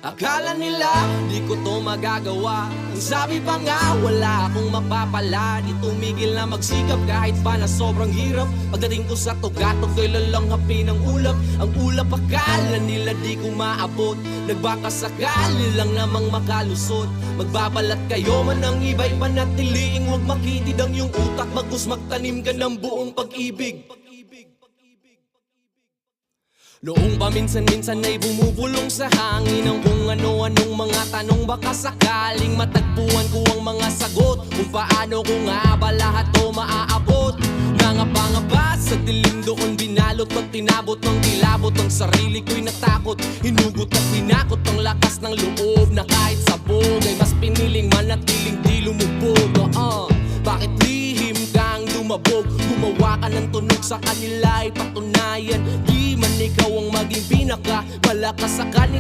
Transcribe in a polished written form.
Akala nila di ko to magagawa. Ang sabi pa nga wala akong mapapala. Di tumigil na magsikap kahit pa na sobrang hirap. Pagdating ko sa tugatog ko'y lalanghapin ang ulap. Ang ulap akala nila di ko maabot. Nagbakasakali lang namang makalusot. Magbabalat kayo man ang iba'y panatiliing huwag makitid ang iyong utak. Bagus magtanim ka ng buong pag-ibig. Noong paminsan-minsan ay bumubulong sa hangin ang kung ano-anong mga tanong. Baka sakaling matagpuan ko ang mga sagot kung paano ko nga ba lahat to maaabot. Nangapa-ngapa sa dilim doon binalot at tinabot ng kilabot. Ang sarili ko'y natakot, hinugot at pinakot ang lakas ng loob na kahit sabog ay mas piniling manatiling di lumubog. Bakit lihim kang dumabog? Gumawa ka ng tunog sa kanila ay patunayan di man ikaw ang maging pinaka malakas sa kanila.